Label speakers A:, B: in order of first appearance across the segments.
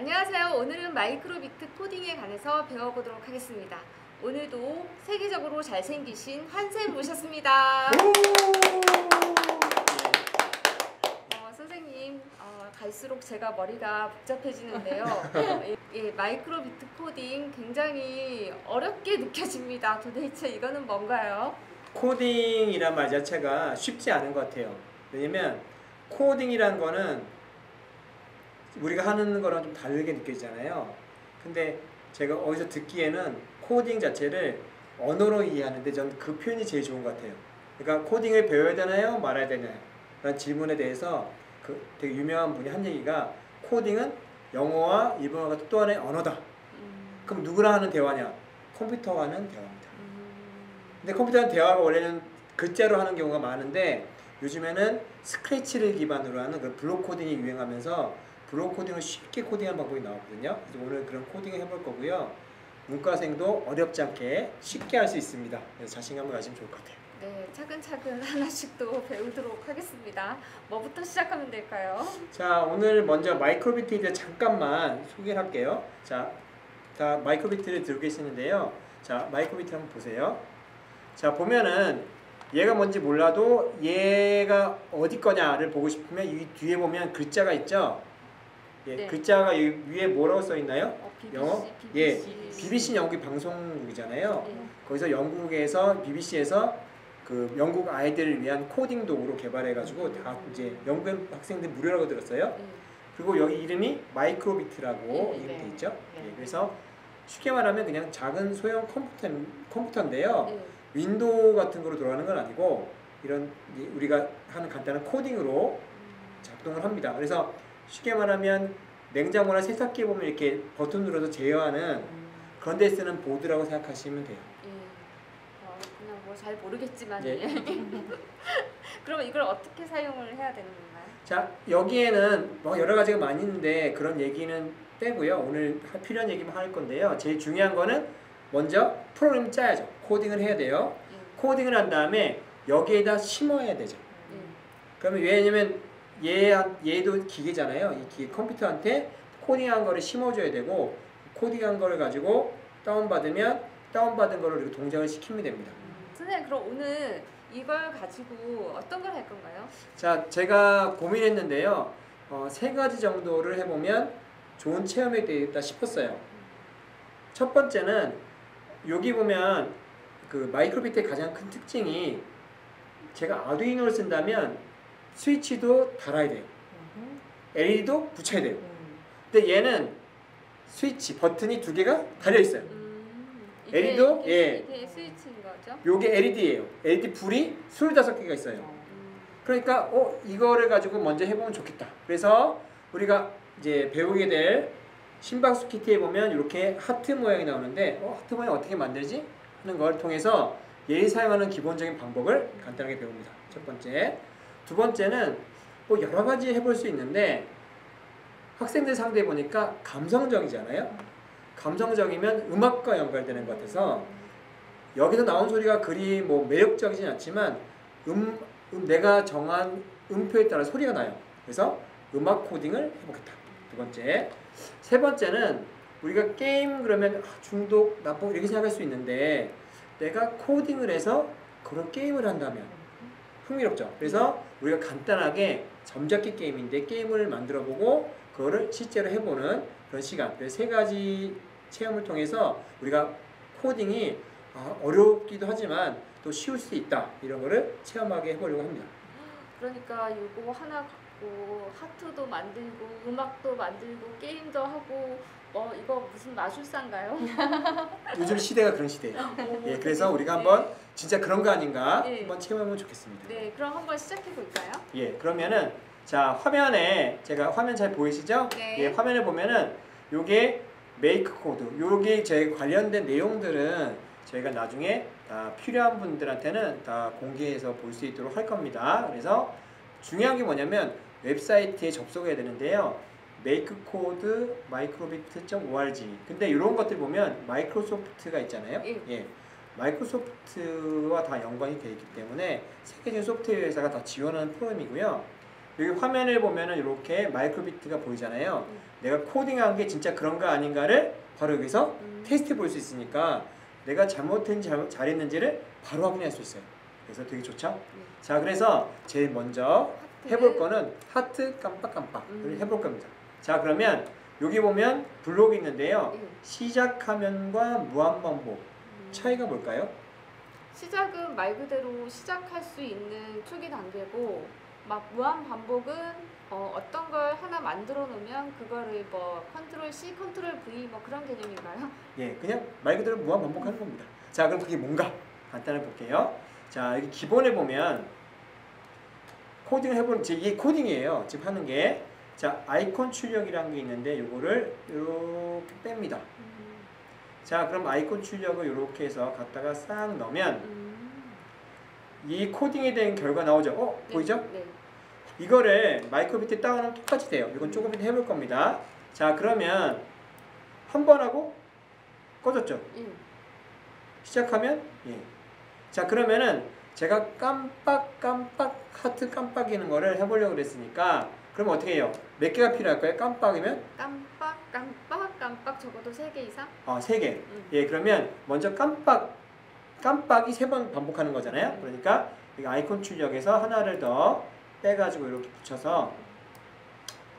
A: 안녕하세요. 오늘은 마이크로비트 코딩에 관해서 배워보도록 하겠습니다. 오늘도 세계적으로 잘생기신 환쌤 모셨습니다. 선생님, 갈수록 제가 머리가 복잡해지는데요. 마이크로비트 코딩 굉장히 어렵게 느껴집니다. 도대체 이거는 뭔가요?
B: 코딩이란 말 자체가 쉽지 않은 것 같아요. 왜냐면 코딩이란 거는 우리가 하는 거랑 좀 다르게 느껴지잖아요. 근데 제가 어디서 듣기에는 코딩 자체를 언어로 이해하는데 저는 그 표현이 제일 좋은 것 같아요. 그러니까 코딩을 배워야 되나요? 말아야 되나요? 라는 질문에 대해서 되게 유명한 분이 한 얘기가 코딩은 영어와 일본어가 또 하나의 언어다. 그럼 누구랑 하는 대화냐? 컴퓨터와 하는 대화입니다. 근데 컴퓨터는 대화가 원래는 글자로 하는 경우가 많은데 요즘에는 스크래치를 기반으로 하는 그 블록 코딩이 유행하면서 블록 코딩을 쉽게 코딩하는 방법이 나왔거든요. 그래서 오늘 그런 코딩을 해볼 거고요. 문과생도 어렵지 않게 쉽게 할 수 있습니다. 그래서 자신감을 가지면 좋을 것 같아요.
A: 네, 차근차근 하나씩 또 배우도록 하겠습니다. 뭐부터 시작하면 될까요?
B: 자, 오늘 먼저 마이크로비트에 대해 잠깐만 소개를 할게요. 자, 다 마이크로비트를 들고 계시는데요. 자, 마이크로비트 한번 보세요. 자, 보면은 얘가 뭔지 몰라도 얘가 어디 거냐를 보고 싶으면 이 뒤에 보면 글자가 있죠. 예,
A: 네.
B: 글자가 위에 뭐라고 써 있나요?
A: BBC,
B: 영어? BBC 영국이 방송국이잖아요. 거기서 영국에서 BBC에서 그 영국 아이들을 위한 코딩 도구로 개발해가지고 다 이제 영국 학생들 무료라고 들었어요. 그리고 여기 이름이 마이크로비트라고 이름이 돼 있죠. 그래서 쉽게 말하면 그냥 작은 소형 컴퓨터인데요. 윈도우 같은 거로 돌아가는 건 아니고 이런 우리가 하는 간단한 코딩으로 작동을 합니다. 그래서 쉽게 말하면 냉장고나 세탁기에 보면 이렇게 버튼 눌러서 제어하는 그런 데 쓰는 보드라고 생각하시면 돼요.
A: 그냥 뭐 잘 모르겠지만 그럼 이걸 어떻게 사용을 해야 되는 건가요?
B: 자, 여기에는 뭐 여러 가지가 많이 있는데 그런 얘기는 빼고요. 오늘 필요한 얘기만 할 건데요. 제일 중요한 거는 먼저 프로그램 짜야죠. 코딩을 해야 돼요. 코딩을 한 다음에 여기에다 심어야 되죠. 그러면 왜냐면 얘도 기계잖아요. 이 기계 컴퓨터한테 코딩한 거를 심어줘야 되고 코딩한 거를 가지고 다운받으면 다운받은 거를 이렇게 동작을 시키면 됩니다.
A: 선생님, 그럼 오늘 이걸 가지고 어떤 걸 할 건가요?
B: 자, 제가 고민했는데요. 3가지 정도를 해보면 좋은 체험이 되겠다 싶었어요. 첫 번째는 여기 보면 그 마이크로비트의 가장 큰 특징이 제가 아두이노를 쓴다면 스위치도 달아야 돼요. LED도 붙여야 돼요. 근데 얘는 스위치, 버튼이 2개가 달려있어요. LED도
A: 이게 스위치인 거죠?
B: 요게 LED예요. LED 불이 25개가 있어요. 그러니까 이거를 가지고 먼저 해보면 좋겠다. 그래서 우리가 이제 배우게 될 심박수 키트에 보면 이렇게 하트 모양이 나오는데 하트 모양 어떻게 만들지? 하는 걸 통해서 얘를 사용하는 기본적인 방법을 간단하게 배웁니다. 첫 번째. 두 번째는 뭐 여러 가지 해볼 수 있는데 학생들 상대해 보니까 감성적이잖아요. 감성적이면 음악과 연결되는 것 같아서 여기서 나온 소리가 그리 뭐 매력적이진 않지만 내가 정한 음표에 따라 소리가 나요. 그래서 음악 코딩을 해보겠다. 두 번째. 세 번째는 우리가 게임 그러면 중독, 나쁘고 이렇게 생각할 수 있는데 내가 코딩을 해서 그런 게임을 한다면 흥미롭죠. 그래서 우리가 간단하게 점잡기 게임인데 게임을 만들어보고 그거를 실제로 해보는 그런 시간. 그래서 3가지 체험을 통해서 우리가 코딩이 어렵기도 하지만 또 쉬울 수 있다. 이런 거를 체험하게 해보려고 합니다.
A: 그러니까 이거 하나 갖고 하트도 만들고 음악도 만들고 게임도 하고 이거 무슨 마술사인가요?
B: 요즘 시대가 그런 시대예요. 그래서 우리가 한번 진짜 그런 거 아닌가 한번 체험해보면 좋겠습니다.
A: 네, 그럼 한번 시작해 볼까요?
B: 그러면은 자, 화면에 제가 화면 잘 보이시죠?
A: 네.
B: 화면에 보면은 요게 메이크 코드. 요게 제 관련된 내용들은 저희가 나중에 다 필요한 분들한테는 다 공개해서 볼 수 있도록 할 겁니다. 그래서 중요한 게 뭐냐면 웹사이트에 접속해야 되는데요. 메이크코드 마이크로비트.org. 근데 이런 것들 보면 마이크로소프트가 있잖아요. 마이크로소프트와 다 연관이 되어 있기 때문에 세계적인 소프트웨어 회사가 다 지원하는 프로그램이고요. 여기 화면을 보면은 이렇게 마이크로비트가 보이잖아요. 내가 코딩한 게 진짜 그런가 아닌가를 바로 여기서 테스트 볼 수 있으니까 내가 잘못했는지 잘했는지를 바로 확인할 수 있어요. 그래서 되게 좋죠? 자, 그래서 제일 먼저 해볼 거는 하트 깜빡깜빡을 해볼 겁니다. 자, 그러면 여기 보면 블록이 있는데요. 시작하면과 무한반복 차이가 뭘까요?
A: 시작은 말 그대로 시작할 수 있는 초기 단계고 막 무한 반복은 어떤 걸 하나 만들어 놓으면 그거를 뭐 컨트롤 C, 컨트롤 V 뭐 그런 개념인가요?
B: 예, 그냥 말 그대로 무한 반복하는 겁니다. 자, 그럼 그게 뭔가 간단히 볼게요. 자, 여기 기본에 보면 코딩을 해보는 이게 코딩이에요. 지금 하는 게. 자, 아이콘 출력이라는 게 있는데 요거를 이렇게 뺍니다. 자, 그럼 아이콘 출력을 이렇게 해서 갖다가 싹 넣으면 이 코딩에 대한 결과 나오죠.
A: 네,
B: 보이죠?
A: 네.
B: 이거를 마이크로비트 다운하면 똑같이 돼요. 이건 조금 이따 해볼 겁니다. 자, 그러면 한 번 하고 꺼졌죠? 시작하면 예. 자, 그러면은 제가 깜빡깜빡 하트 깜빡이는 거를 해보려고 그랬으니까 그럼 어떻게 해요? 몇 개가 필요할까요? 깜빡이면?
A: 깜빡 깜빡 깜빡 적어도 3개 이상?
B: 3개. 예, 그러면 먼저 깜빡이 3번 반복하는 거잖아요. 그러니까 이 아이콘 출력에서 하나를 더 빼가지고 이렇게 붙여서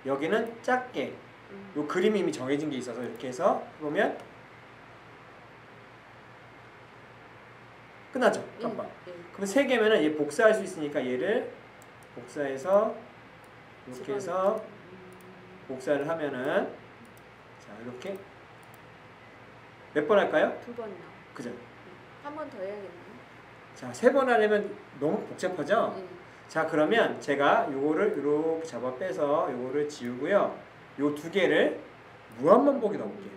B: 여기는 작게 요 그림이 이미 정해진 게 있어서 이렇게 해서 보면 끝나죠. 깜빡. 그럼 3개면은 얘 복사할 수 있으니까 얘를 복사해서 이렇게 해서 복사를 하면은 자, 이렇게 몇 번 할까요?
A: 2번이요.
B: 그죠?
A: 한 번 더 해야겠네요.
B: 자, 3번 하려면 너무 복잡하죠? 자, 그러면 제가 요거를 이렇게 잡아 빼서 요거를 지우고요. 요 2개를 무한반복에 넣어볼게요.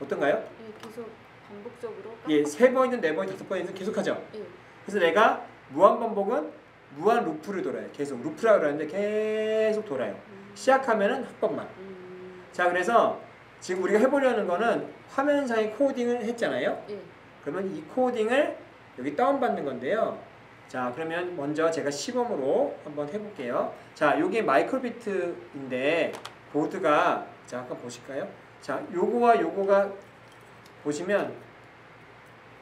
B: 어떤가요?
A: 예, 계속 반복적으로
B: 예, 3번이든 4번이든 5번이든 계속 하죠?
A: 예.
B: 그래서 내가 무한반복은 무한 루프를 돌아요. 계속 루프라고 그러는데 계속 돌아요. 시작하면은 한 번만. 자, 그래서 지금 우리가 해보려는 거는 화면상의 코딩을 했잖아요.
A: 예.
B: 그러면 이 코딩을 여기 다운받는 건데요. 자, 그러면 먼저 제가 시범으로 한번 해볼게요. 자, 요게 마이크로비트인데 보드가 자, 잠깐 보실까요? 자, 요거와 요거가 보시면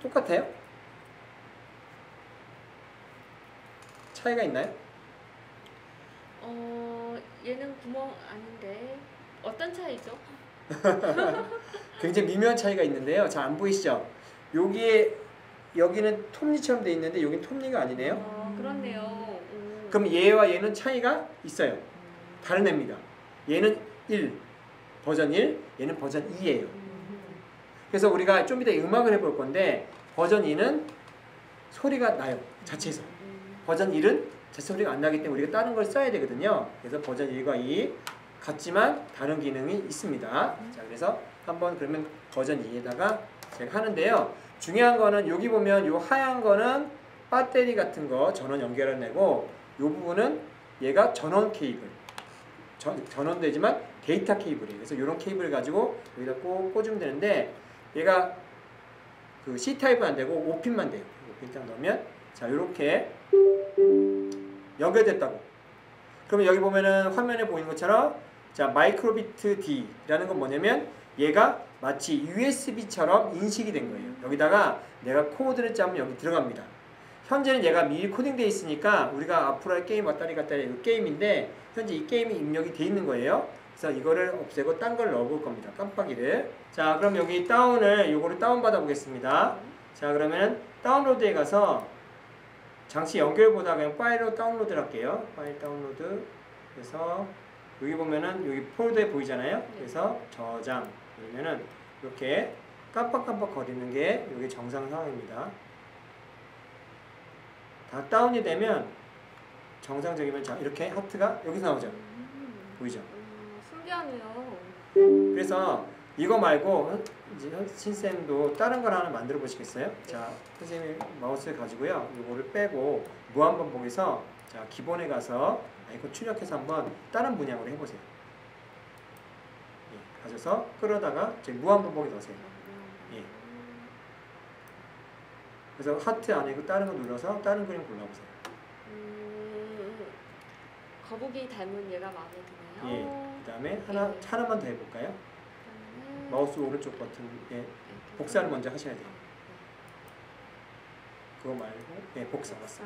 B: 똑같아요? 차이가 있나요?
A: 얘는 구멍 아닌데 어떤 차이죠?
B: 굉장히 미묘한 차이가 있는데요. 자, 안 보이시죠? 여기는 톱니처럼 돼 있는데 여긴 톱니가 아니네요.
A: 그렇네요.
B: 그럼 얘와 얘는 차이가 있어요. 다른 애입니다. 얘는 1, 버전 1, 얘는 버전 2예요. 그래서 우리가 좀 이따 음악을 해볼 건데 버전 2는 소리가 나요. 자체에서. 버전 1은 자체 소리가 안 나기 때문에 우리가 다른 걸 써야 되거든요. 그래서 버전 1과 2 같지만 다른 기능이 있습니다. 자, 그래서 한번 그러면 버전 2에다가 제가 하는데요. 중요한 거는 여기 보면 요 하얀 거는 배터리 같은 거 전원 연결해내고 요 부분은 얘가 전원 케이블. 전원되지만 데이터 케이블이에요. 그래서 이런 케이블을 가지고 여기다 꼭 꽂으면 되는데 얘가 그 C타입은 안 되고 5핀만 돼요. 5핀 딱 넣으면 자, 이렇게 연결됐다고. 그러면 여기 보면은 화면에 보이는 것처럼 자, 마이크로비트 D라는 건 뭐냐면 얘가 마치 USB처럼 인식이 된 거예요. 여기다가 내가 코드를 짜면 여기 들어갑니다. 현재는 얘가 미리 코딩되어 있으니까 우리가 앞으로 할 게임 왔다리 갔다리 이 게임인데 현재 이 게임이 입력이 돼 있는 거예요. 그래서 이거를 없애고 딴 걸 넣어볼 겁니다. 깜빡이를. 자, 그럼 여기 요거를 다운 받아 보겠습니다. 자, 그러면 다운로드에 가서 장치 연결보다 그냥 파일로 다운로드를 할게요. 파일 다운로드 해서 여기 보면은 여기 폴더에 보이잖아요. 그래서 저장 그러면은 이렇게 깜빡깜빡 거리는 게 여기 정상 상황입니다. 다 다운이 되면 정상적이면 자, 이렇게 하트가 여기서 나오죠. 보이죠?
A: 신기하네요.
B: 그래서 이거 말고 이제 신쌤도 다른 걸 하나 만들어 보시겠어요? 자, 선생님이 마우스를 가지고요. 이거를 빼고 무한반복에서 자, 기본에 가서 이거 출력해서 한번 다른 문양으로 해보세요. 예, 가져서 끌어다가 무한반복에 넣으세요. 예. 그래서 하트 아니고 다른 거 눌러서 다른 그림 골라보세요.
A: 거북이 닮은 얘가 마음에 드네요.
B: 예. 그 다음에 하나만 더 해볼까요?
A: 그다음에
B: 마우스 오른쪽 버튼에 복사를 먼저 하셔야 돼요. 그거 말고 복사.
A: 복사해서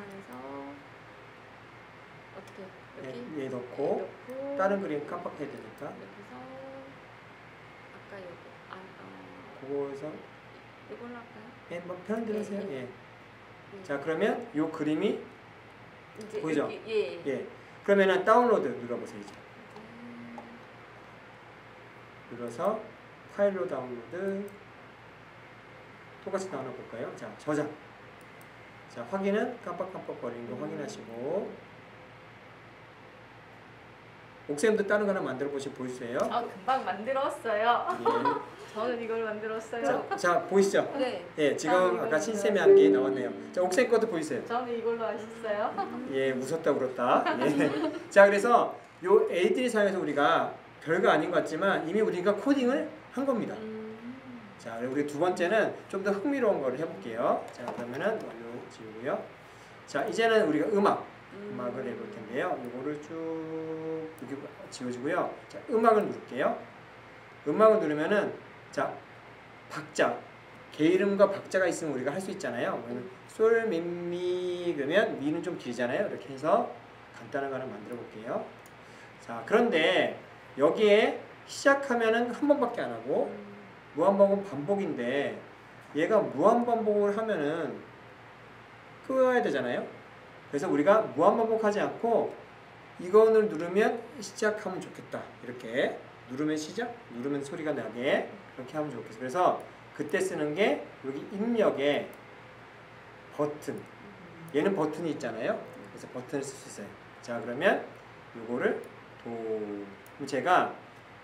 A: 어떻게 여기
B: 얘 넣고 다른 그림 깜빡해야 되니까
A: 여기서 아까 여기
B: 그거에서
A: 이걸로 할까요?
B: 뭐 편한 하세요.
A: 예.
B: 예. 자 그러면 요 그림이
A: 이제
B: 보이죠?
A: 여기,
B: 예. 그러면은 다운로드 눌러보세요. 이제 눌러서 파일로 다운로드 똑같이 나눠 볼까요? 자 저장. 자 확인은 깜빡깜빡거리는 거 확인하시고 옥쌤도 다른 거 하나 만들어 보여주세요.
C: 금방 만들었어요.
B: 예.
C: 저는 이걸 만들었어요.
B: 자 보이시죠?
A: 네.
B: 예, 지금 아까 신쌤이 한 게 나왔네요. 자 옥쌤 것도 보이세요.
C: 저는 이걸로 하셨어요.
B: 예, 웃었다 울었다. 예. 자 그래서 요 A3 사용해서 우리가 별거 아닌 것 같지만 이미 우리가 코딩을 한 겁니다. 자, 우리 두 번째는 좀 더 흥미로운 거를 해볼게요. 자, 그러면은 완료 지우고요. 자, 이제는 우리가 음악을 해볼 텐데요. 이거를 쭉 여기 지워지고요. 자, 음악을 누를게요. 음악을 누르면은 자, 박자, 개 이름과 박자가 있으면 우리가 할 수 있잖아요. 솔, 미 그러면 미는 좀 길잖아요. 이렇게 해서 간단한 거 하나 만들어 볼게요. 자, 그런데 여기에 시작하면은 한 번밖에 안 하고 무한반복 반복인데 얘가 무한반복을 하면은 끄어야 되잖아요. 그래서 우리가 무한반복하지 않고 이거를 누르면 시작하면 좋겠다. 이렇게 누르면 시작, 누르면 소리가 나게 그렇게 하면 좋겠어요. 그래서 그때 쓰는 게 여기 입력에 버튼. 얘는 버튼이 있잖아요. 그래서 버튼을 쓸 수 있어요. 자 그러면 요거를 그럼 제가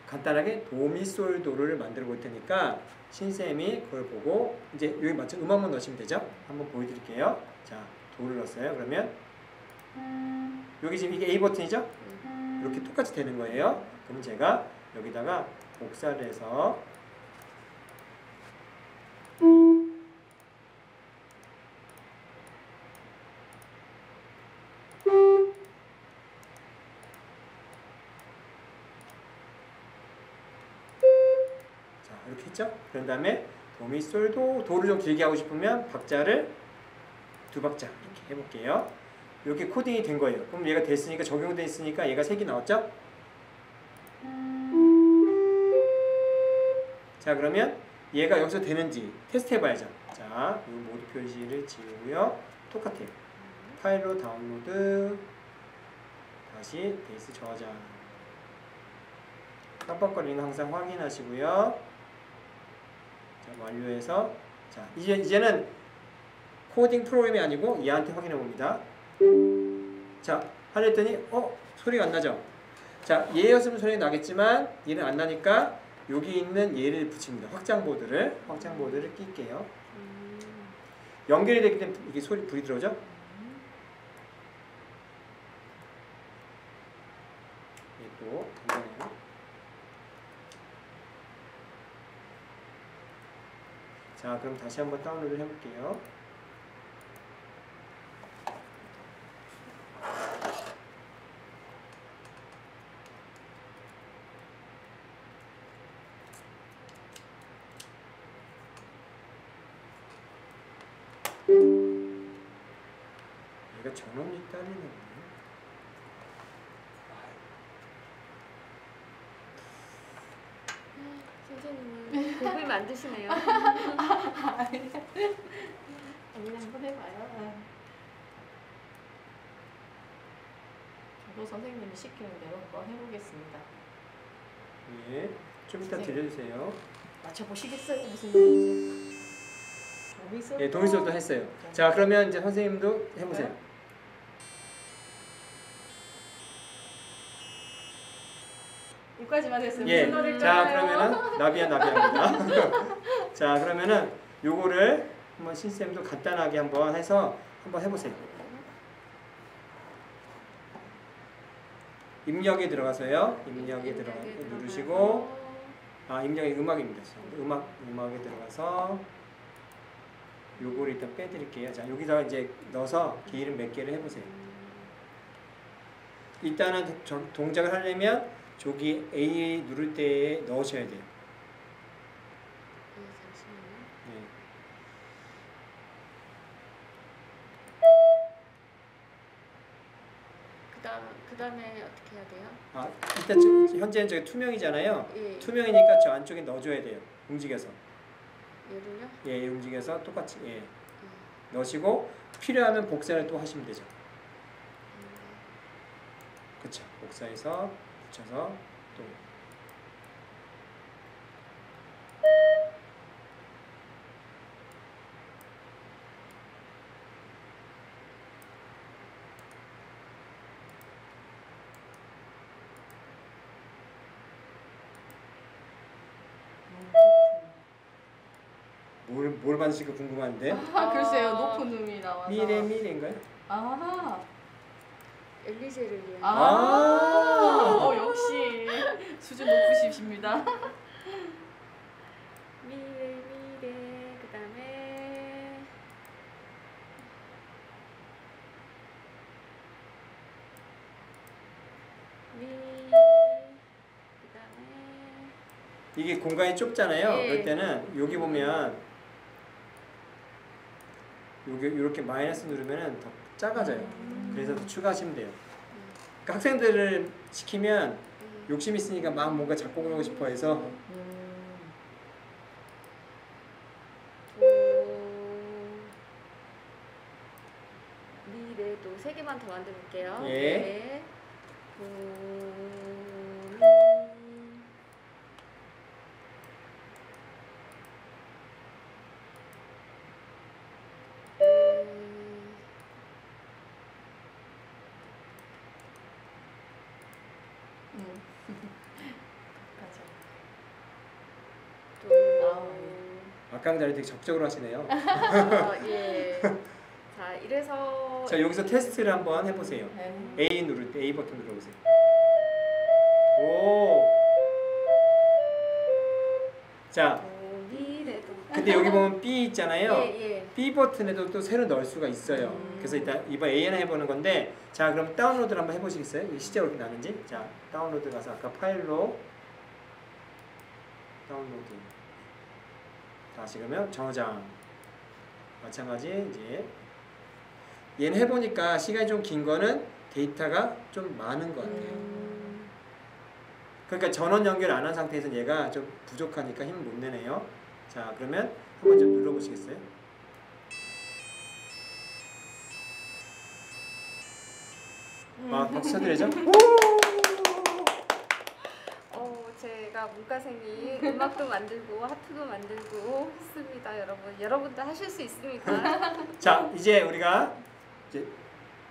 B: 간단하게 도미솔도를 만들어 볼 테니까 신쌤이 그걸 보고 이제 여기 맞죠? 음악만 넣으시면 되죠? 한번 보여드릴게요. 자 도를 넣었어요. 그러면 여기 지금 이게 A 버튼이죠? 이렇게 똑같이 되는 거예요. 그럼 제가 여기다가 복사를 해서 이렇게 했죠? 그런 다음에 도미솔도 도를 좀 길게 하고 싶으면 박자를 두 박자 이렇게 해볼게요. 이렇게 코딩이 된 거예요. 그럼 얘가 됐으니까 적용돼 있으니까 얘가 색이 나왔죠? 자 그러면 얘가 여기서 되는지 테스트 해봐야죠. 자, 이 모드 표시를 지우고요. 똑같아요. 파일로 다운로드 다시 베이스 저장 깜빡거리는 거 항상 확인하시고요. 자, 완료해서 자 이제는 코딩 프로그램이 아니고 얘한테 확인해 봅니다. 자 하랬더니 소리가 안 나죠? 자 얘였으면 소리가 나겠지만 얘는 안 나니까 여기 있는 얘를 붙입니다. 확장보드를 낄게요. 연결이 되기 때문에 이게 불이 들어오죠? 또 간단해요. 자 그럼 다시 한번 다운로드 해볼게요. 얘가 전원이 딸리네.
A: 선생님은 곡을 만드시네요.
C: 언니 한번 해봐요. 저도 선생님이 시키는 대로 한번 해보겠습니다.
B: 예, 좀 이따 들려주세요.
C: 맞춰보시겠어요? 무슨 말인지? 도미솔도.
B: 예, 도미솔도 했어요. 자, 그러면 이제 선생님도 해보세요.
C: 여기까지만 했어요.
B: 예,
C: 무슨 노래일까요?
B: 자 그러면은 나비야입니다. 자 그러면은 요거를 한번 신쌤도 간단하게 한번 해서 한번 해보세요. 입력에 들어가서요. 입력에 들어가 누르시고 입력이 음악입니다. 음악에 들어가서 요거를 일단 빼드릴게요. 자, 여기다가 이제 넣어서 게일은 몇 개를 해보세요. 일단은 동작을 하려면 저기 A 누를 때에 넣으셔야 돼요.
A: 잠시만요.
B: 네.
A: 그 다음에 어떻게 해야 돼요?
B: 아, 일단 현재는 저기 투명이잖아요.
A: 예.
B: 투명이니까 저 안쪽에 넣어줘야 돼요. 움직여서.
A: 얘를요?
B: 예, 움직여서 똑같이 예. 넣으시고 필요하면 복사를 또 하시면 되죠. 그렇죠. 복사해서 붙여서 또 뭘 받으실까 궁금한데.
C: 글쎄요, 높은 음이 나와서.
B: 미래인가요?
C: 아,
A: 엘리제를 위한.
C: 역시 수준 높으십니다.
A: 미래 그다음에 그다음에
B: 이게 공간이 좁잖아요.
A: 예.
B: 그럴 때는 여기 보면 여기 이렇게 마이너스 누르면은 더 작아져요. 그래서 더 추가하시면 돼요. 그러니까 학생들을 시키면 욕심 있으니까 막 뭔가 잡고 그러고 싶어 해서
A: 미래도 3개만 더 만들어 볼게요.
B: 예.
A: 네.
B: 아까랑 다르게 되게 적극적으로 하시네요.
A: 예. 자, 이래서
B: 자, 여기서 테스트를 한번 해보세요.
C: 네.
B: A 누를 때 A 버튼 눌러보세요. 오. 자,
A: 미래도.
B: 근데 여기 보면 B 있잖아요.
A: 예, 예.
B: B 버튼에도 또 새로 넣을 수가 있어요. 그래서 일단 이번 A 하나 해보는 건데, 자, 그럼 다운로드를 한번 해보시겠어요? 이 시제가 어떻게 나는지. 자, 다운로드 가서 아까 파일로 다운로드. 다시 그러면 저장. 마찬가지 이제 얘는 해보니까 시간이 좀 긴 거는 데이터가 좀 많은 것 같아요. 그러니까 전원 연결 안 한 상태에서 얘가 좀 부족하니까 힘을 못 내네요. 자, 그러면 한번 좀 눌러보시겠어요? 박수 쳐드려야죠.
A: 제가 문과생이 음악도 만들고 하트도 만들고 했습니다, 여러분. 여러분도 하실 수 있습니다.
B: 자, 이제 우리가 이제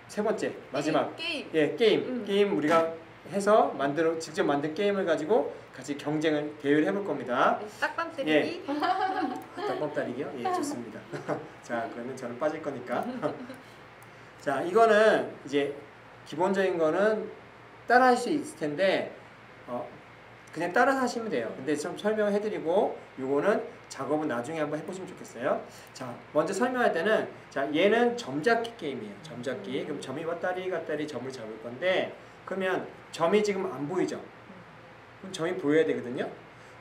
B: 세 번째 마지막
A: 게임.
B: 예, 게임 우리가 해서 직접 만든 게임을 가지고 같이 경쟁을 대회를 해볼 겁니다.
A: 딱밤 때리기.
B: 딱밤 따리기요? 예, 좋습니다. 자, 그러면 저는 빠질 거니까. 자, 이거는 이제 기본적인 거는 따라할 수 있을 텐데 그냥 따라서 하시면 돼요. 근데 좀 설명해드리고 요거는 작업은 나중에 한번 해보시면 좋겠어요. 자, 먼저 설명할 때는 자, 얘는 점잡기 게임이에요. 점잡기. 그럼 점이 왔다리 갔다리 점을 잡을 건데 그러면 점이 지금 안 보이죠? 그럼 점이 보여야 되거든요.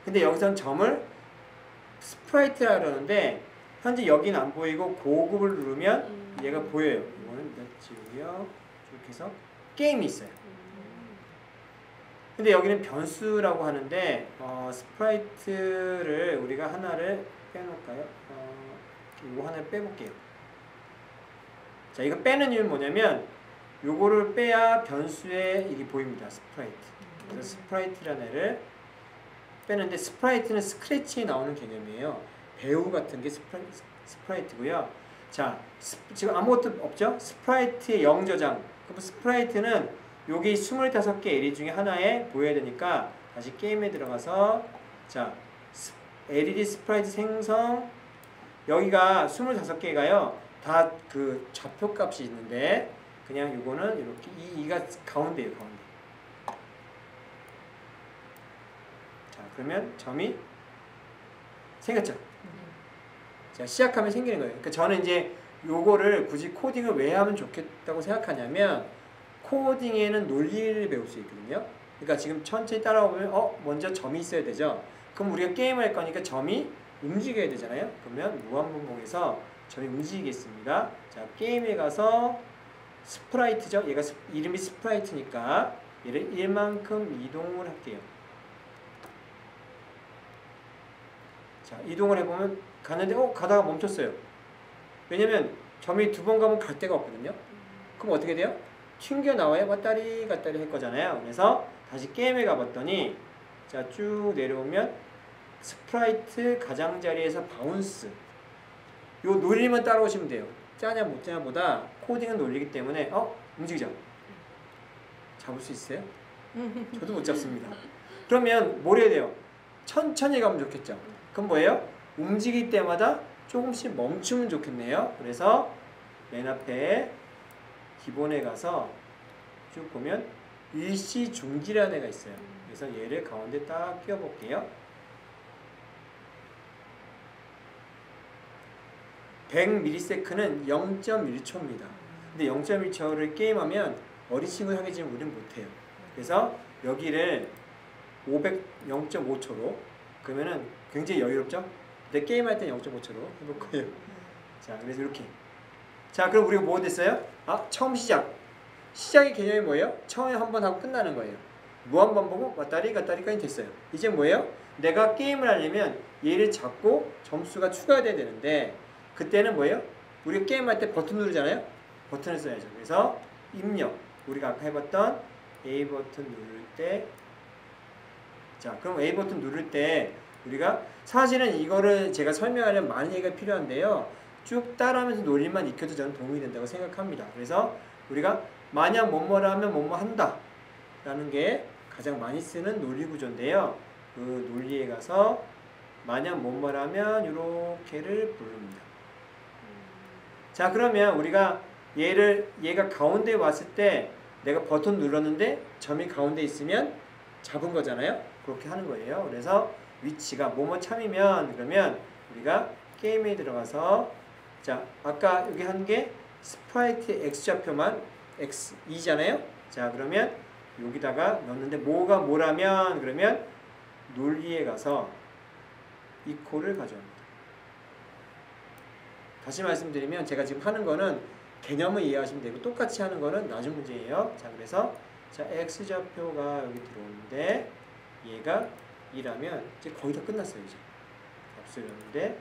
B: 근데 여기서는 점을 스프라이트라 그러는데 현재 여기는 안 보이고 고급을 누르면 얘가 보여요. 이거는 몇 지우고요. 이렇게 해서 게임이 있어요. 근데 여기는 변수라고 하는데 스프라이트를 우리가 하나를 빼놓을까요? 이거 하나를 빼볼게요. 자, 이거 빼는 이유는 뭐냐면 요거를 빼야 변수에 이게 보입니다. 스프라이트. 그래서 스프라이트라는 애를 빼는데 스프라이트는 스크래치에 나오는 개념이에요. 배우 같은 게 스프라이트고요. 자, 지금 아무것도 없죠? 스프라이트의 0저장. 그럼 스프라이트는 여기 25개 LED 중에 하나에 보여야 되니까 다시 게임에 들어가서 자, LED 스프라이트 생성 여기가 25개가요. 다 그 좌표값이 있는데 그냥 요거는 이렇게 이가 가운데예요, 가운데. 자, 그러면 점이 생겼죠? 자, 시작하면 생기는 거예요. 그러니까 저는 이제 요거를 굳이 코딩을 왜 하면 좋겠다고 생각하냐면 코딩에는 논리를 배울 수 있거든요. 그러니까 지금 천천히 따라오면 먼저 점이 있어야 되죠. 그럼 우리가 게임을 할 거니까 점이 움직여야 되잖아요. 그러면 무한반복에서 점이 움직이겠습니다. 자, 게임에 가서 스프라이트죠. 얘가 이름이 스프라이트니까 얘를 1만큼 이동을 할게요. 자, 이동을 해보면 가는데 가다가 멈췄어요. 왜냐면 점이 두 번 가면 갈 데가 없거든요. 그럼 어떻게 돼요? 튕겨 나와야 왔다리 갔다리 할 거잖아요. 그래서 다시 게임에 가봤더니 자, 쭉 내려오면 스프라이트 가장자리에서 바운스 요 논리만 따라오시면 돼요. 짜냐 못 짜냐 보다 코딩은 논리이기 때문에 움직이죠. 잡을 수 있어요? 저도 못 잡습니다. 그러면 뭘 해야 돼요? 천천히 가면 좋겠죠. 그럼 뭐예요? 움직일 때마다 조금씩 멈추면 좋겠네요. 그래서 맨 앞에 기본에 가서 쭉 보면 일시 중지라는 애가 있어요. 그래서 얘를 가운데 딱 끼워 볼게요. 100ms는 0.1초입니다. 근데 0.1초를 게임하면 어린 친구 향해 지금 우리는 못해요. 그래서 여기를 0.5초로 그러면은 굉장히 여유롭죠? 근데 게임할 때 0.5초로 해볼 거예요. 자, 그래서 이렇게. 자, 그럼 우리가 뭐 됐어요? 처음 시작. 시작의 개념이 뭐예요? 처음에 한 번 하고 끝나는 거예요. 무한반복은 왔다리 갔다리까지 됐어요. 이제 뭐예요? 내가 게임을 하려면 얘를 잡고 점수가 추가돼야 되는데 그때는 뭐예요? 우리가 게임할 때 버튼 누르잖아요? 버튼을 써야죠. 그래서 입력. 우리가 아까 해봤던 A 버튼 누를 때 자, 그럼 A 버튼 누를 때 우리가 사실은 이거를 제가 설명하려면 많은 얘기가 필요한데요. 쭉 따라하면서 논리만 익혀도 저는 도움이 된다고 생각합니다. 그래서 우리가 만약 뭐뭐라 하면 뭐뭐 한다 라는 게 가장 많이 쓰는 논리 구조인데요. 그 논리에 가서 만약 뭐뭐라 하면 이렇게를 부릅니다. 자, 그러면 우리가 얘가 가운데 왔을 때 내가 버튼 눌렀는데 점이 가운데 있으면 잡은 거잖아요. 그렇게 하는 거예요. 그래서 위치가 뭐뭐 참이면 그러면 우리가 게임에 들어가서 자, 아까 여기 한 게 스프라이트 X좌표만 X2잖아요. 자, 그러면 여기다가 넣는데 뭐가 뭐라면 그러면 논리에 가서 이코를 가져옵니다. 다시 말씀드리면 제가 지금 하는 거는 개념을 이해하시면 되고 똑같이 하는 거는 나중 문제예요. 자, 그래서 자, X좌표가 여기 들어오는데 얘가 2라면 이제 거의 다 끝났어요. 이제 값을 넣는데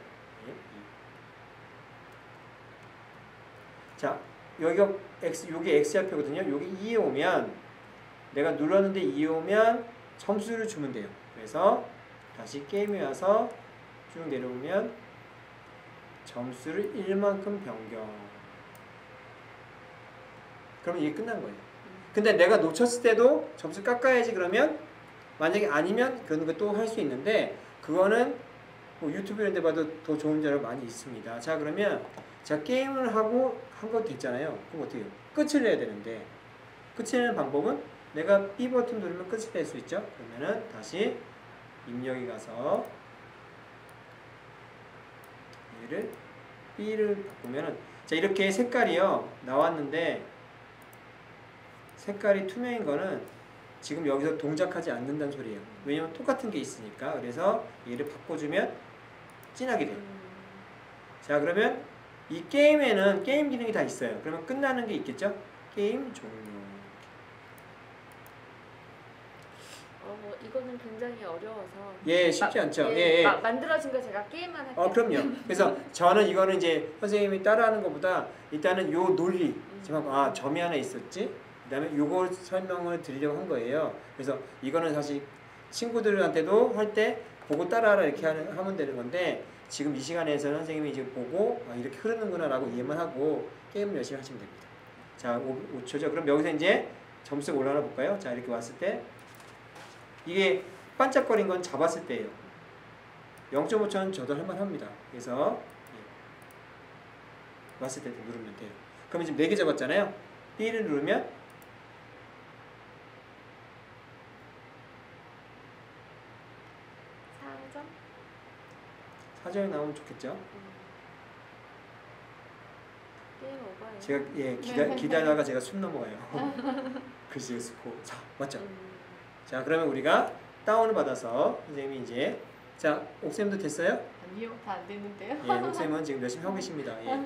B: 자, 여기가 요게 X좌표거든요. 여기 2에 오면 내가 눌렀는데 2에 오면 점수를 주면 돼요. 그래서 다시 게임에 와서 쭉 내려오면 점수를 1만큼 변경. 그러면 이게 끝난 거예요. 근데 내가 놓쳤을 때도 점수 깎아야지 그러면 만약에 아니면 그런 거 또 할 수 있는데 그거는 뭐 유튜브 이런 데 봐도 더 좋은 자료 많이 있습니다. 자, 그러면 자, 게임을 하고 한 거 됐잖아요. 그럼 어떻게 해요? 끝을 내야 되는데 끝을 내는 방법은 내가 B 버튼 누르면 끝을 낼 수 있죠. 그러면은 다시 입력에 가서 얘를 B를 바꾸면은 자, 이렇게 색깔이요 나왔는데 색깔이 투명인 거는 지금 여기서 동작하지 않는다는 소리예요. 왜냐면 똑같은 게 있으니까. 그래서 얘를 바꿔주면 진하게 돼요. 자, 그러면 이 게임에는 게임 기능이 다 있어요. 그러면 끝나는 게 있겠죠? 게임 종료.
A: 이거는 굉장히 어려워서
B: 예, 쉽지 않죠. 예.
A: 만들어진 거 제가 게임만 할게요.
B: 그럼요. 그래서 저는 이거는 이제 선생님이 따라하는 것보다 일단은 요 논리, 점이 하나 있었지. 그 다음에 요걸 설명을 드리려고 한 거예요. 그래서 이거는 사실 친구들한테도 할 때 보고 따라하라 이렇게 하면 되는 건데 지금 이 시간에서는 선생님이 지금 보고 이렇게 흐르는구나 라고 이해만 하고 게임을 열심히 하시면 됩니다. 자, 5초죠. 그럼 여기서 이제 점수가 올라가 볼까요? 자, 이렇게 왔을 때 이게 반짝거린 건 잡았을 때예요. 0.5초는 저도 할만합니다. 그래서 왔을 때 누르면 돼요. 그러면 지금 4개 잡았잖아요. B를 누르면
A: 4점?
B: 4점이 나오면 좋겠죠. 제가 기다리다가 제가 숨 넘어가요. 글씨 스코. 자, 맞죠? 자, 그러면 우리가 다운을 받아서 선생님이 이제 자, 옥쌤도 됐어요?
C: 아니요, 다 안 됐는데요.
B: 예, 옥쌤은 지금 열심히 하고 계십니다. 예.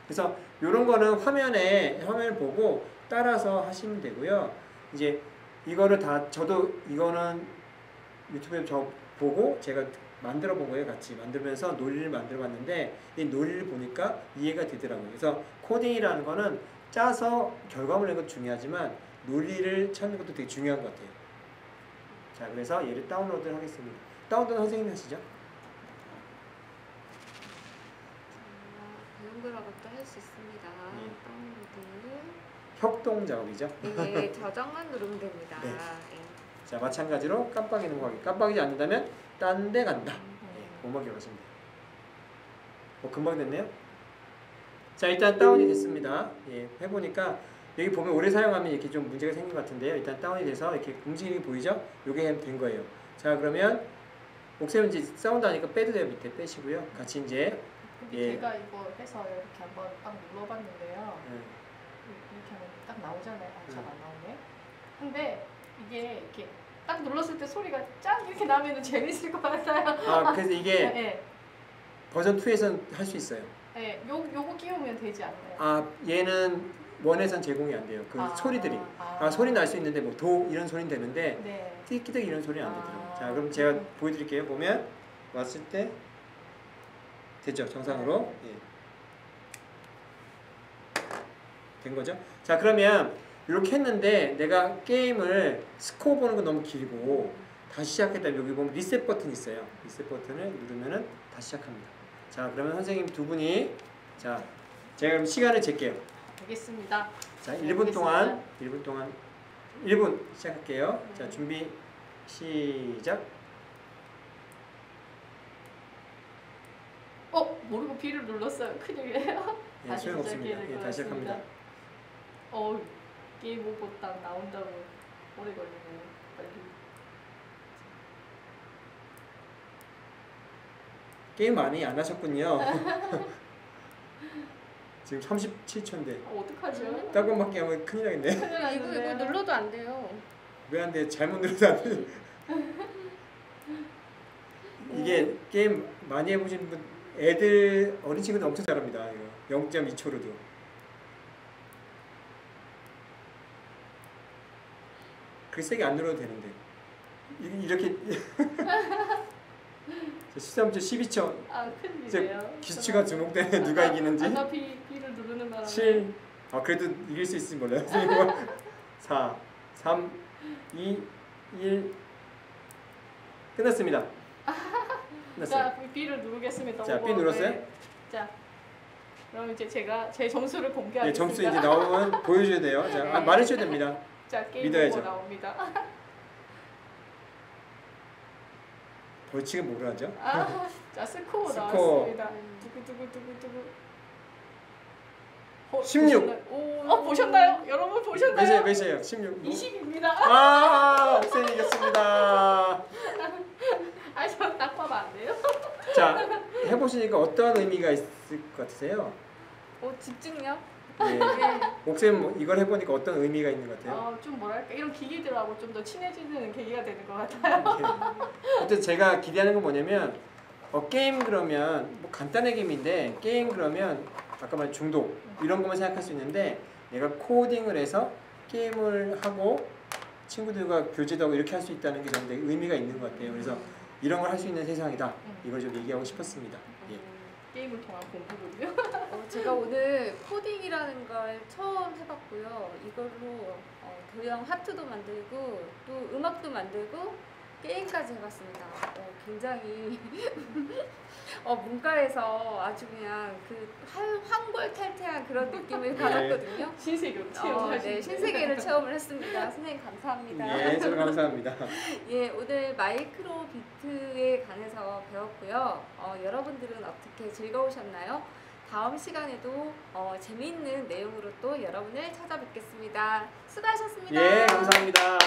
B: 그래서 이런 거는 화면을 보고 따라서 하시면 되고요. 이제 이거를 저도 이거는 유튜브에 저 보고 제가 만들어 본 거예요. 같이 만들면서 논리를 만들어 봤는데 이 논리를 보니까 이해가 되더라고요. 그래서 코딩이라는 거는 짜서 결과물 내는 것도 중요하지만 논리를 찾는 것도 되게 중요한 것 같아요. 자, 그래서 얘를 다운로드를 하겠습니다. 다운로드는 선생님이 하시죠?
A: 배운거라고도 할 수 있습니다.
B: 예.
A: 다운로드.
B: 협동 작업이죠.
A: 네, 저장만 누르면 됩니다.
B: 네.
A: 예.
B: 자, 마찬가지로 깜빡이 넘어가기. 깜빡이지 않는다면 딴 데 간다. 그것만 기억하시면 돼요. 금방 됐네요. 자, 일단 다운이 됐습니다. 예, 해보니까 여기 보면 오래 사용하면 이렇게 좀 문제가 생긴 것 같은데요. 일단 다운이 돼서 이렇게 움직이는 게 보이죠? 요게 된 거예요. 자, 그러면 옥쌤은 이제 사운드 하니까 빼도 돼요. 밑에 빼시고요. 같이 이제
C: 근데
B: 예.
C: 제가 이거 해서 이렇게 한번 딱 눌러봤는데요.
B: 예,
C: 이렇게 하면 딱 나오잖아요. 잘 안 나오네. 근데 이게 이렇게 딱 눌렀을 때 소리가 짠 이렇게 나면은 재밌을 것 같아요.
B: 아, 그래서 이게
C: 네,
B: 버전 2에서는 할 수 있어요.
C: 네, 요거 끼우면 되지 않나요?
B: 아, 얘는 원에선 제공이 안 돼요. 그 소리들이. 소리 날 수 있는데 뭐 도 이런 소리는 되는데
C: 네.
B: 띠끼득 이런 소리는 안 되더라고요. 자, 그럼 제가 보여드릴게요. 보면 왔을 때 됐죠? 정상으로. 예. 된 거죠? 자, 그러면 이렇게 했는데 내가 게임을 스코어 보는 건 너무 길고 다시 시작했다면 여기 보면 리셋 버튼 있어요. 리셋 버튼을 누르면은 다시 시작합니다. 자, 그러면 선생님 두 분이 자, 제가 그럼 시간을 잴게요.
C: 알겠습니다.
B: 자, 1분 동안 1분 시작할게요. 자, 준비 시작.
C: 모르고 B를 눌렀어요. 큰일이에요.
B: 예, 소용없습니다. 예, 다시 시작합니다.
C: 게임 오버 딱 나온다고 오래 걸리네요. 빨리.
B: 게임 많이 안 하셨군요. 지금 37초인데
C: 어떡하죠?
B: 딱밤밖에 하면 큰일 나겠네.
A: 이거 눌러도 안 돼요.
B: 왜 안 돼? 잘못 눌러도 안 돼. 이게 게임 많이 해보신 분, 어린 친구들 엄청 잘합니다. 이거 0.2초로도. 그렇게 세게 안 눌러도 되는데 이렇게 13초, 12초.
C: 큰일이에요.
B: 기수치가 주목되네. 누가 이기는지.
C: 아까 B를 누르는 바람에
B: 7. 그래도 이길 수 있을지 몰라요. 4, 3, 2, 1. 끝났습니다. 끝났어요.
C: 자, B를 누르겠습니다.
B: 자, B 눌렀어요?
C: 네. 자, 그럼 이제 제가 제 점수를
B: 네,
C: 공개하겠습니다.
B: 점수 이제 나오면 보여줘야 돼요. 자,
C: 네.
B: 말해줘야 됩니다.
C: 자, 게임
B: 믿어야죠.
C: 오버 나옵니다.
B: 벌칙은 뭐로 하죠?
C: 자, 스코어
B: 스코어.
C: 나왔습니다. 두구두구두구두구.
B: 16.
C: 보셨나요? 여러분 보셨나요?
B: 몇이에요? 16.
C: 20입니다.
B: 옥쌤이 이겼습니다.
C: 저 딱 봐도 안 돼요?
B: 자, 해보시니까 어떤 의미가 있을 것 같으세요?
A: 집중력?
B: 예. 옥쌤 이걸 해보니까 어떤 의미가 있는 것 같아요?
C: 좀 뭐랄까 이런 기기들하고 좀 더 친해지는 계기가 되는 것 같아요.
B: 어쨌든 제가 기대하는 건 뭐냐면 게임 그러면 뭐 간단한 게임인데 게임 그러면 아까 말한 중독 이런 것만 생각할 수 있는데 내가 코딩을 해서 게임을 하고 친구들과 교제도 하고 이렇게 할 수 있다는 게 저는 되게 의미가 있는 것 같아요. 그래서 이런 걸 할 수 있는 세상이다. 이걸 좀 얘기하고 싶었습니다. 예.
C: 게임을 통한 공부군요.
A: 제가 오늘 코딩이라는 걸 처음 해봤고요. 이걸로 도형 하트도 만들고 또 음악도 만들고 게임까지 해봤습니다. 굉장히 문과에서 아주 그냥 그 황골탈퇴한 그런 느낌을 받았거든요.
C: 신세계로 체험하신
A: 네, 신세계를 체험을 했습니다. 선생님 감사합니다.
B: 예, 저도 감사합니다.
A: 예, 오늘 마이크로 비트에 관해서 배웠고요. 여러분들은 어떻게 즐거우셨나요? 다음 시간에도 재미있는 내용으로 또 여러분을 찾아뵙겠습니다. 수고하셨습니다.
B: 예, 감사합니다.